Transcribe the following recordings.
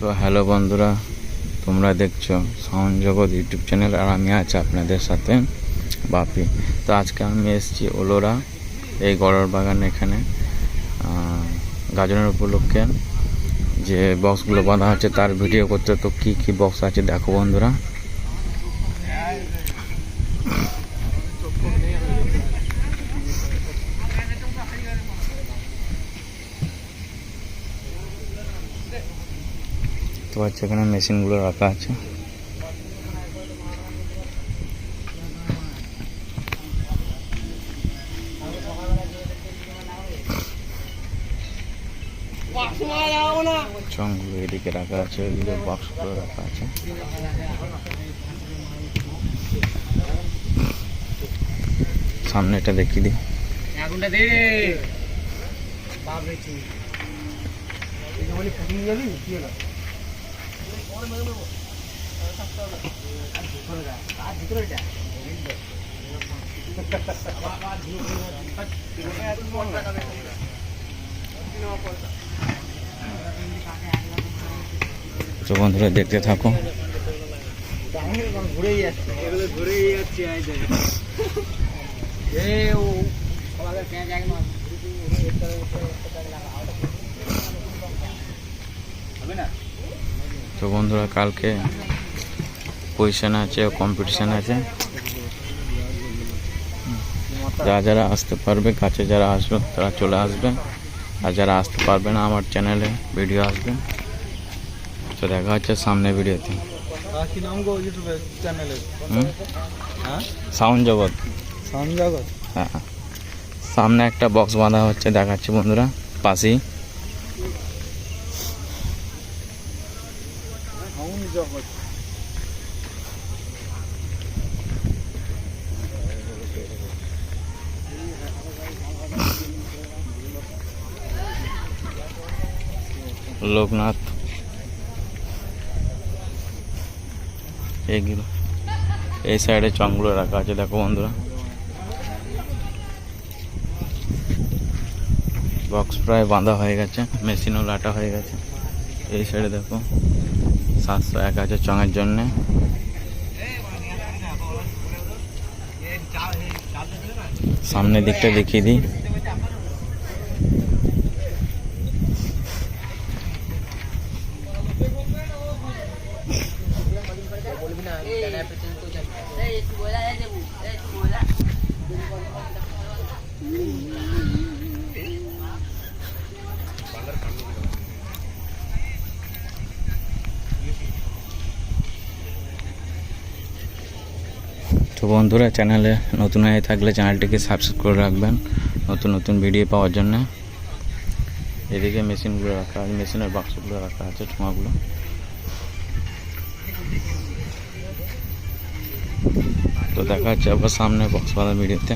তো হ্যালো বন্ধুরা, তোমরা দেখছো সাউন্ড জগৎ ইউটিউব চ্যানেল, আর আমি আছি আপনাদের সাথে বাপি। তো আজকে আমি এসেছি ওলোরা এই গড়ের বাগান, এখানে গাজনের উপলক্ষে যে বক্সগুলো বাঁধা আছে তার ভিডিও করতে। তো কি কি বক্স আছে দেখো বন্ধুরা। তো হচ্ছে এখানে মেশিনগুলো রাখা আছে। চংগুলো এদিকে রাখা আছে, ওইদিকে বক্সগুলো রাখা আছে। সামনেটা দেখিয়ে দিই। তো বন্ধুরা দেখতে থাকো। তো বন্ধুরা কালকে পজিশন আছে, কম্পিটিশন আছে। যারা আসতে পারবে, কাছে যারা আসবে তারা চলে আসবে, আর যারা আসতে পারবে না আমার চ্যানেলে ভিডিও আসবে। তো দেখা হচ্ছে সামনে ভিডিওতে। সাউন্ড জগৎ। হ্যাঁ, সামনে একটা বক্স বাঁধা হচ্ছে, দেখাচ্ছি বন্ধুরা পাশেই। লোকনাথ এইগুলো এই সাইডে চংগুলো রাখা আছে, দেখো বন্ধুরা। বক্স প্রায় বাঁধা হয়ে গেছে, মেশিনও লাটা হয়ে গেছে। এই সাইডে দেখো 701 আছে চঙের জন্যে। সামনের দিকটা দেখিয়ে দিই। তো বন্ধুরা চ্যানেলে নতুন হয়ে থাকলে চ্যানেলটিকে সাবস্ক্রাইব করে রাখবেন নতুন নতুন ভিডিও পাওয়ার জন্য। এদিকে মেশিনগুলো রাখা আছে, মেশিনের বাক্সগুলো রাখা আছে, ঠোঙাগুলো। তো দেখা হচ্ছে আবার সামনে বক্স বাঁধা ভিডিওতে।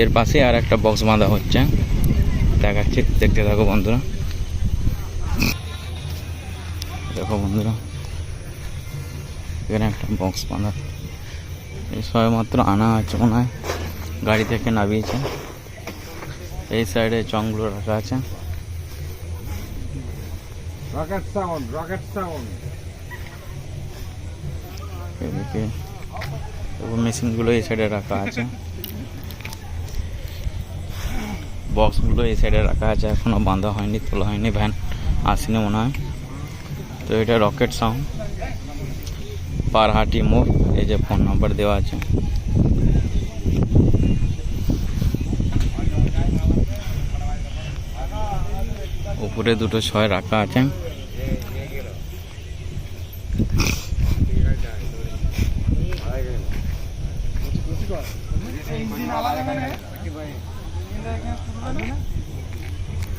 এর পাশে আর একটা বক্স বাঁধা হচ্ছে, দেখাচ্ছি, দেখতে থাকো বন্ধুরা। দেখো বন্ধুরা এখানে একটা বক্স বাঁধা, এই সবে মাত্র আনা আছে মনে হয়, গাড়ি থেকে নামিয়েছে। এই সাইডে চংগুলো রাখা আছে। এদিকে মেশিনগুলো এই সাইডে রাখা আছে, বক্সগুলো এই সাইডে রাখা আছে, এখনো বাঁধা হয়নি, তোলা হয়নি, ভ্যান আসেনি মনে হয়। তো এটা রকেট সাউন্ড, পারহাটি মোড়। এই যে ফোন নাম্বার দেওয়া আছে। উপরে দুটো 6 রাখা আছে।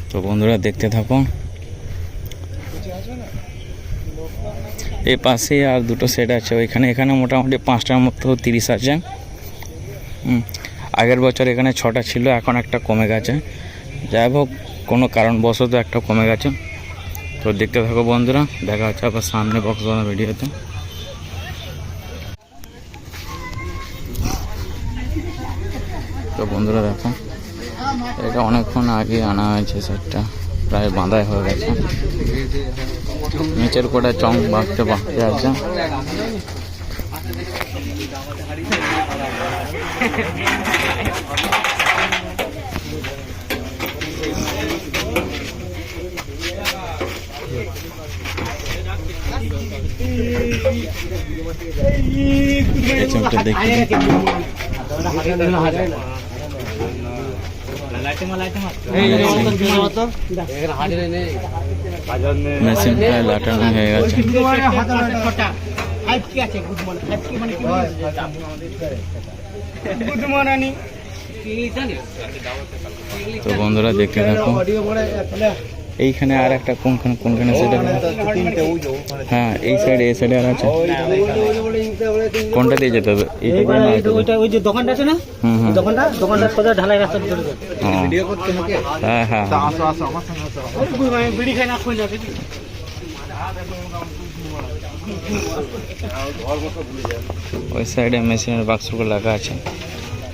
তো বন্ধুরা দেখতে থাকো। এই পাশে আর দুটো সেট আছে ওইখানে। এখানে মোটামুটি 5টার মতো 30 আছে। আগের বছর এখানে 6টা ছিল, এখন একটা কমে গেছে। যাই হোক কোনো কারণবশত একটা কমে গেছে। তো দেখতে থাকো বন্ধুরা, দেখা হচ্ছে আবার সামনে বক্স বাঁধা ভিডিওতে। তো বন্ধুরা দেখো, এটা অনেকক্ষণ আগে আনা হয়েছে, সেটটা প্রায় বাঁধাই হয়ে গেছে। নিচের কোটা চং বাঁকতে বাঁকতে আছে। পেছনটা দেখি মেশিন প্রায় লাটানো হয়ে গেছে। তো বন্ধুরা দেখতে থাকো। এইখানে আর একটা কোনখানে সেটা, হ্যাঁ এই সাইডে আর আছে। কোনটা দিয়ে যেতে হবে? ওই যে দোকানটা আছে না, দোকানটা সোজা ঢালাই রাস্তা দিয়ে চলে যাবে। হ্যাঁ হ্যাঁ বিড়ি খাই না খুঁজে যাবে। ওই সাইডে মেশিনের বাক্সগুলো রাখা আছে,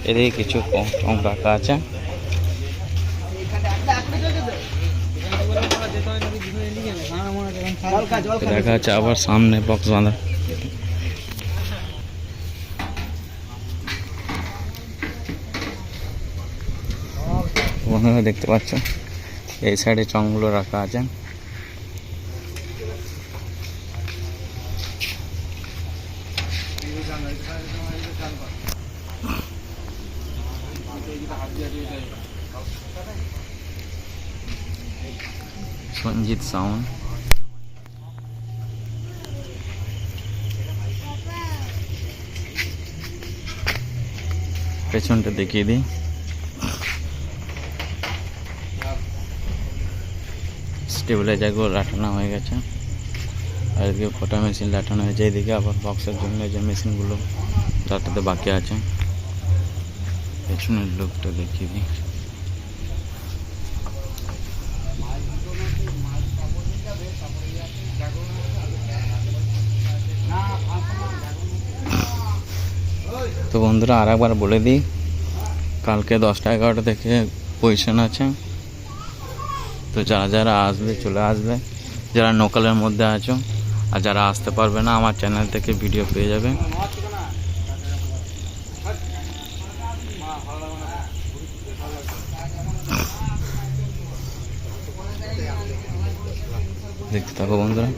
এদিকে কিছু কম রাখা আছে। দেখা যাচ্ছে আবার সামনে বক্স বাঁধা। বন্ধুরা দেখতে পাচ্ছ এই সাইডে চংগুলো রাখা আছে। সঞ্জিত সাউন্ড। পেছনটা দেখিয়ে দিই। স্টেবিলাইজারগুলো লাটানো হয়ে গেছে, আর এদিকে ফটো মেশিন লাটানো হয়েছে। এদিকে আবার বক্সের জন্য যে মেশিনগুলো লাটাতে বাকি আছে। পেছনের লোকটা দেখিয়ে দিই। তো বন্ধুরা আর একবার বলে দিই, কালকে 10টা 11টা থেকে পজিশন আছে। তো যারা আসবে চলে আসবে, যারা লোকালের মধ্যে আছো, আর যারা আসতে পারবে না আমার চ্যানেল থেকে ভিডিও পেয়ে যাবে। দেখতে থাকো বন্ধুরা।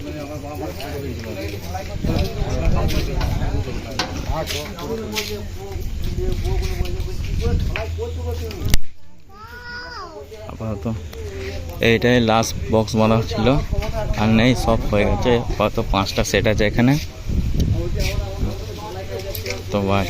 আপাতত এইটাই লাস্ট বক্স বাঁধা ছিল, আর নেই, সব হয়ে গেছে। আপাতত 5টা সেট আছে এখানে। তো বাই।